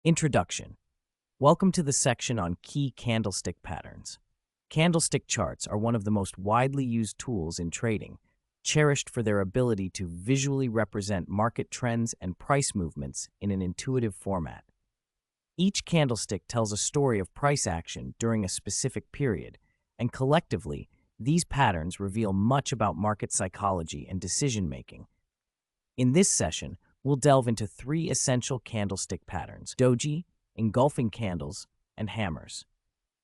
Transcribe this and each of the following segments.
Introduction. Welcome to the section on Key Candlestick Patterns. Candlestick charts are one of the most widely used tools in trading, cherished for their ability to visually represent market trends and price movements in an intuitive format. Each candlestick tells a story of price action during a specific period, and collectively, these patterns reveal much about market psychology and decision-making. In this session, we'll delve into three essential candlestick patterns: Doji, engulfing candles, and hammers.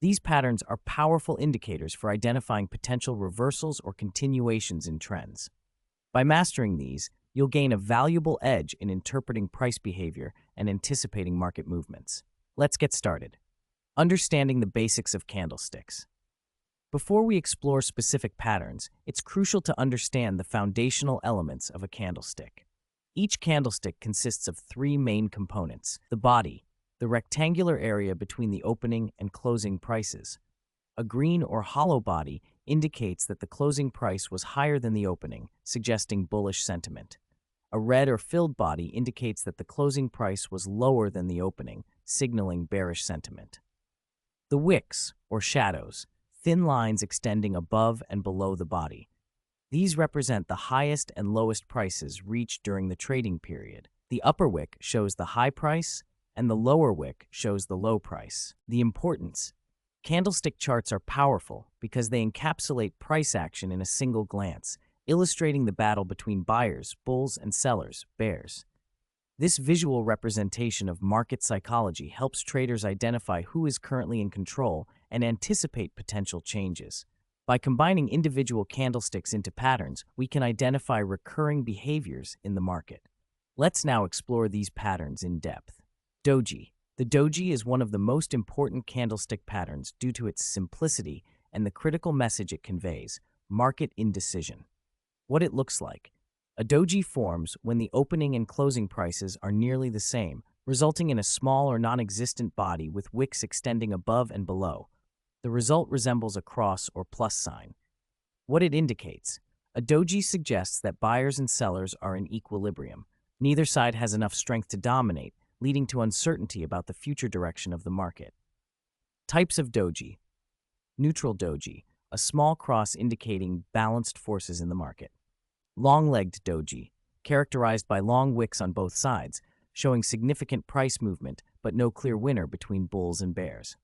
These patterns are powerful indicators for identifying potential reversals or continuations in trends. By mastering these, you'll gain a valuable edge in interpreting price behavior and anticipating market movements. Let's get started. Understanding the basics of candlesticks. Before we explore specific patterns, it's crucial to understand the foundational elements of a candlestick. Each candlestick consists of three main components: the body, the rectangular area between the opening and closing prices. A green or hollow body indicates that the closing price was higher than the opening, suggesting bullish sentiment. A red or filled body indicates that the closing price was lower than the opening, signaling bearish sentiment. The wicks, or shadows, thin lines extending above and below the body. These represent the highest and lowest prices reached during the trading period. The upper wick shows the high price, and the lower wick shows the low price. The importance: candlestick charts are powerful because they encapsulate price action in a single glance, illustrating the battle between buyers, bulls, and sellers, bears. This visual representation of market psychology helps traders identify who is currently in control and anticipate potential changes. By combining individual candlesticks into patterns, we can identify recurring behaviors in the market. Let's now explore these patterns in depth. Doji. The doji is one of the most important candlestick patterns due to its simplicity and the critical message it conveys: market indecision. What it looks like: a doji forms when the opening and closing prices are nearly the same, resulting in a small or non-existent body with wicks extending above and below. The result resembles a cross or plus sign. What it indicates: a doji suggests that buyers and sellers are in equilibrium. Neither side has enough strength to dominate, leading to uncertainty about the future direction of the market. Types of doji. Neutral doji, a small cross indicating balanced forces in the market. Long-legged doji, characterized by long wicks on both sides, showing significant price movement but no clear winner between bulls and bears.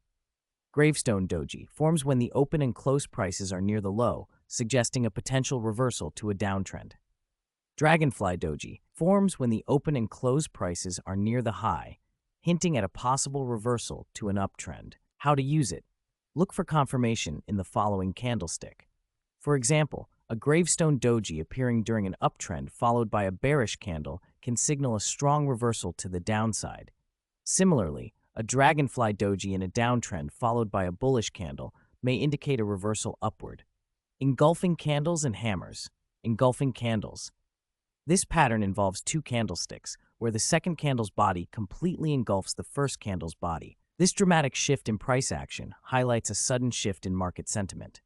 Gravestone doji forms when the open and close prices are near the low, suggesting a potential reversal to a downtrend. Dragonfly doji forms when the open and close prices are near the high, hinting at a possible reversal to an uptrend. How to use it? Look for confirmation in the following candlestick. For example, a gravestone doji appearing during an uptrend followed by a bearish candle can signal a strong reversal to the downside. Similarly, a dragonfly doji in a downtrend followed by a bullish candle may indicate a reversal upward. Engulfing candles and hammers. Engulfing candles. This pattern involves two candlesticks, where the second candle's body completely engulfs the first candle's body. This dramatic shift in price action highlights a sudden shift in market sentiment.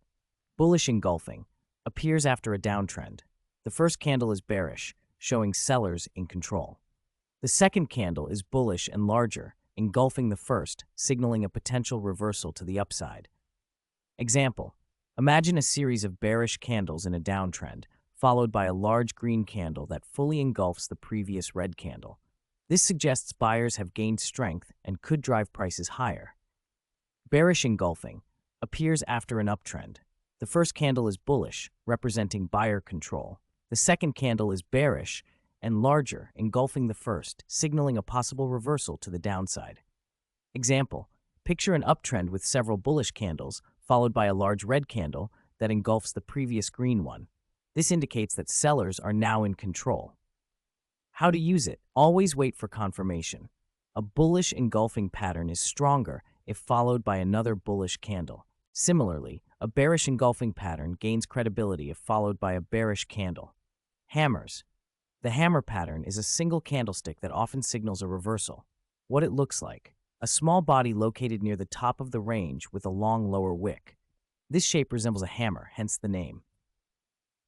Bullish engulfing appears after a downtrend. The first candle is bearish, showing sellers in control. The second candle is bullish and larger, engulfing the first, signaling a potential reversal to the upside. Example: imagine a series of bearish candles in a downtrend, followed by a large green candle that fully engulfs the previous red candle. This suggests buyers have gained strength and could drive prices higher. Bearish engulfing appears after an uptrend. The first candle is bullish, representing buyer control. The second candle is bearish and larger, engulfing the first, signaling a possible reversal to the downside. Example: picture an uptrend with several bullish candles, followed by a large red candle that engulfs the previous green one. This indicates that sellers are now in control. How to use it? Always wait for confirmation. A bullish engulfing pattern is stronger if followed by another bullish candle. Similarly, a bearish engulfing pattern gains credibility if followed by a bearish candle. Hammers. The hammer pattern is a single candlestick that often signals a reversal. What it looks like: a small body located near the top of the range with a long lower wick. This shape resembles a hammer, hence the name.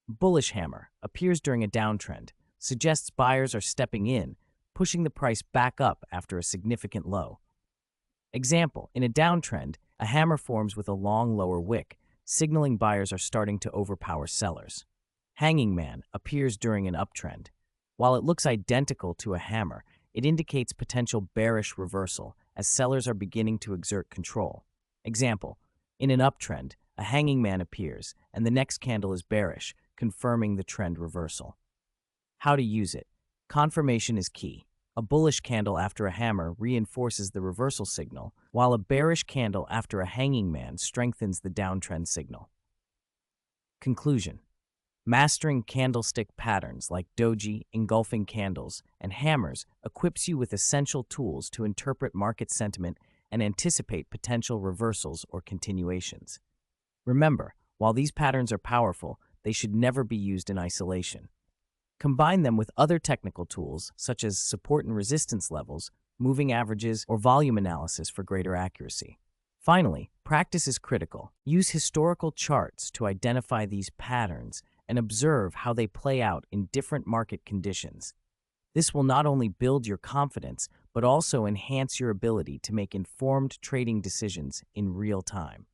Bullish hammer appears during a downtrend, suggests buyers are stepping in, pushing the price back up after a significant low. Example, in a downtrend, a hammer forms with a long lower wick, signaling buyers are starting to overpower sellers. Hanging man appears during an uptrend. While it looks identical to a hammer, it indicates potential bearish reversal as sellers are beginning to exert control. Example, in an uptrend, a hanging man appears and the next candle is bearish, confirming the trend reversal. How to use it. Confirmation is key. A bullish candle after a hammer reinforces the reversal signal, while a bearish candle after a hanging man strengthens the downtrend signal. Conclusion. Mastering candlestick patterns like Doji, engulfing candles, and hammers equips you with essential tools to interpret market sentiment and anticipate potential reversals or continuations. Remember, while these patterns are powerful, they should never be used in isolation. Combine them with other technical tools such as support and resistance levels, moving averages, or volume analysis for greater accuracy. Finally, practice is critical. Use historical charts to identify these patterns and observe how they play out in different market conditions. This will not only build your confidence, but also enhance your ability to make informed trading decisions in real time.